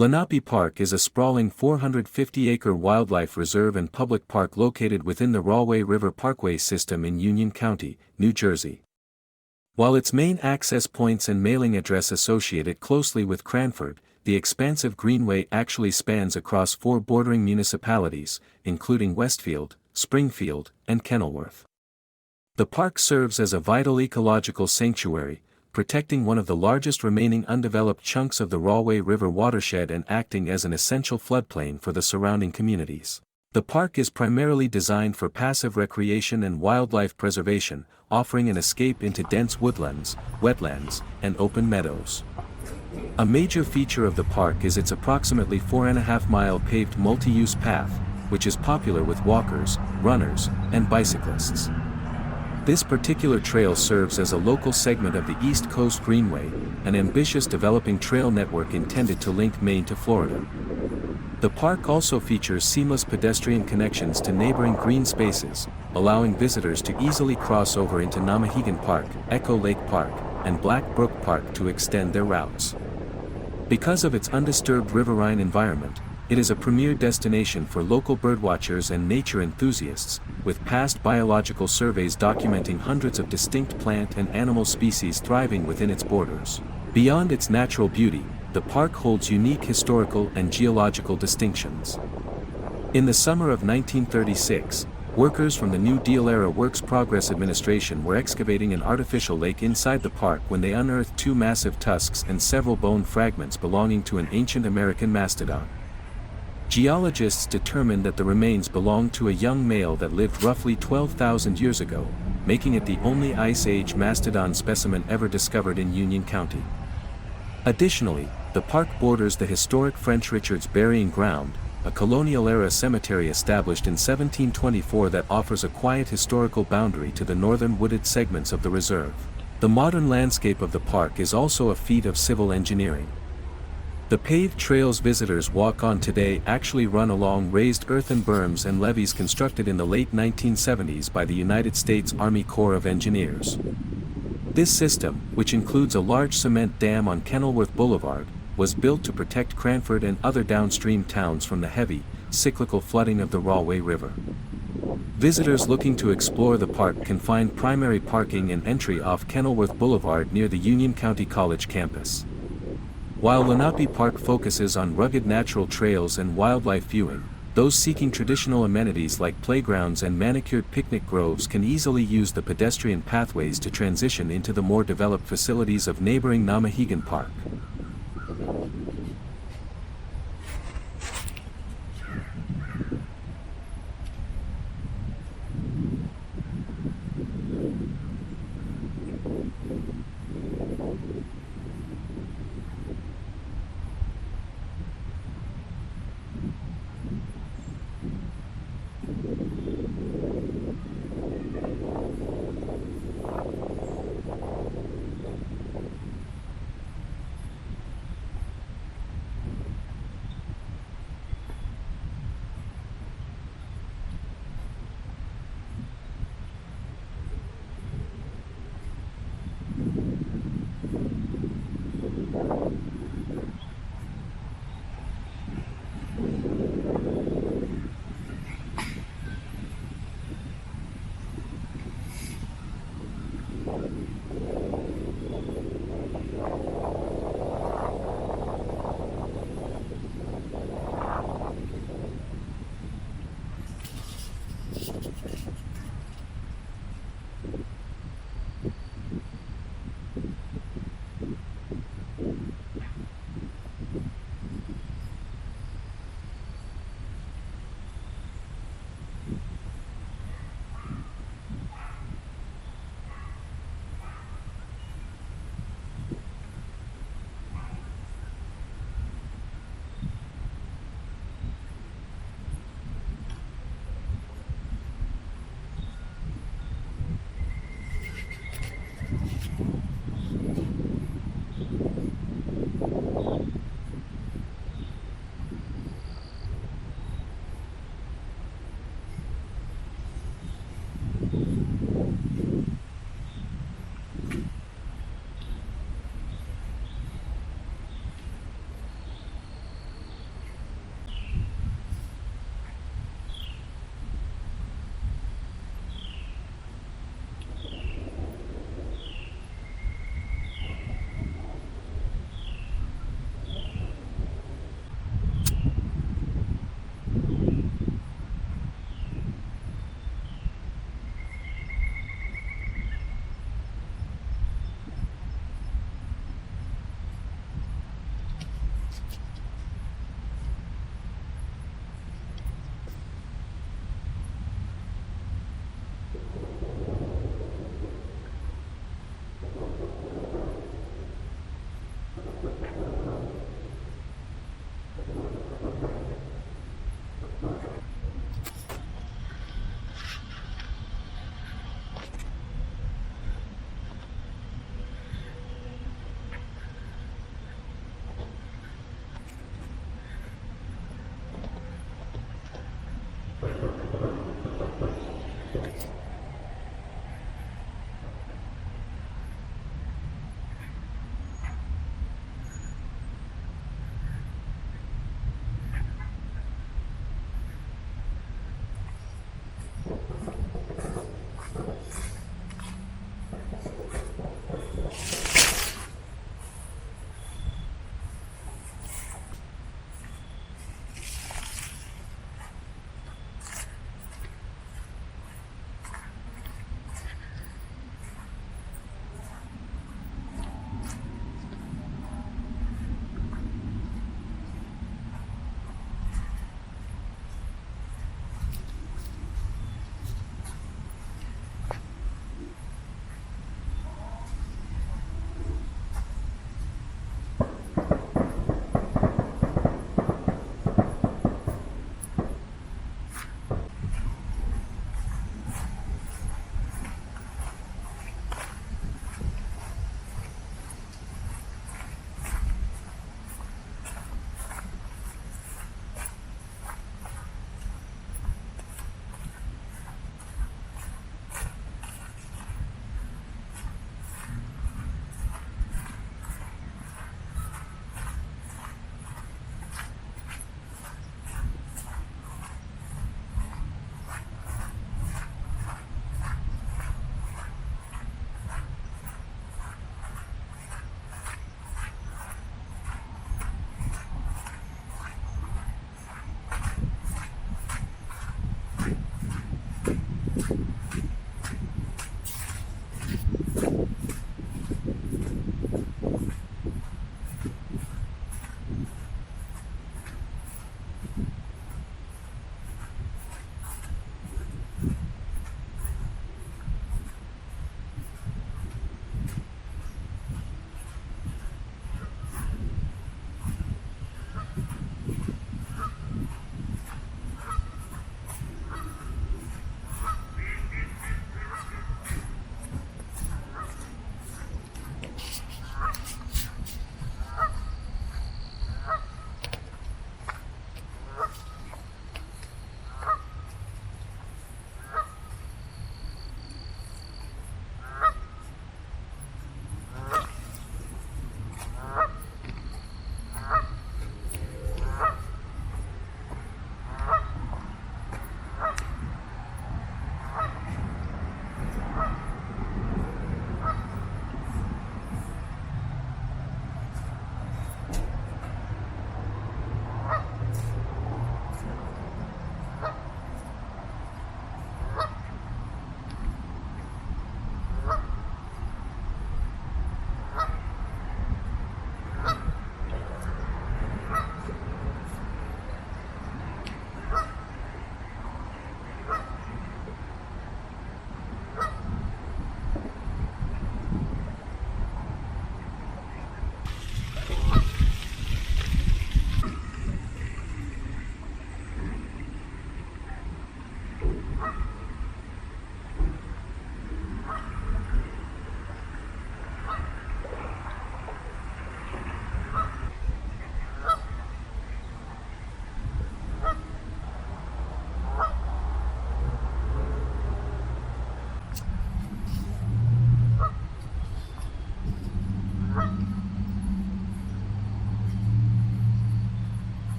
Lenape Park is a sprawling 450-acre wildlife reserve and public park located within the Rahway River Parkway system in Union County, New Jersey. While its main access points and mailing address associate it closely with Cranford, the expansive greenway actually spans across 4 bordering municipalities, including Westfield, Springfield, and Kenilworth. The park serves as a vital ecological sanctuary, protecting one of the largest remaining undeveloped chunks of the Rahway River watershed and acting as an essential floodplain for the surrounding communities. The park is primarily designed for passive recreation and wildlife preservation, offering an escape into dense woodlands, wetlands, and open meadows. A major feature of the park is its approximately 4.5-mile paved multi-use path, which is popular with walkers, runners, and bicyclists. This particular trail serves as a local segment of the East Coast Greenway, an ambitious developing trail network intended to link Maine to Florida. The park also features seamless pedestrian connections to neighboring green spaces, allowing visitors to easily cross over into Namahegan Park, Echo Lake Park, and Black Brook Park to extend their routes. Because of its undisturbed riverine environment, it is a premier destination for local birdwatchers and nature enthusiasts, with past biological surveys documenting hundreds of distinct plant and animal species thriving within its borders. Beyond its natural beauty, the park holds unique historical and geological distinctions. In the summer of 1936, workers from the New Deal-era Works Progress Administration were excavating an artificial lake inside the park when they unearthed 2 massive tusks and several bone fragments belonging to an ancient American mastodon. Geologists determined that the remains belonged to a young male that lived roughly 12,000 years ago, making it the only Ice Age mastodon specimen ever discovered in Union County. Additionally, the park borders the historic French Richards Burying Ground, a colonial-era cemetery established in 1724 that offers a quiet historical boundary to the northern wooded segments of the reserve. The modern landscape of the park is also a feat of civil engineering. The paved trails visitors walk on today actually run along raised earthen berms and levees constructed in the late 1970s by the United States Army Corps of Engineers. This system, which includes a large cement dam on Kenilworth Boulevard, was built to protect Cranford and other downstream towns from the heavy, cyclical flooding of the Rahway River. Visitors looking to explore the park can find primary parking and entry off Kenilworth Boulevard near the Union County College campus. While Lenape Park focuses on rugged natural trails and wildlife viewing, those seeking traditional amenities like playgrounds and manicured picnic groves can easily use the pedestrian pathways to transition into the more developed facilities of neighboring Namahegan Park.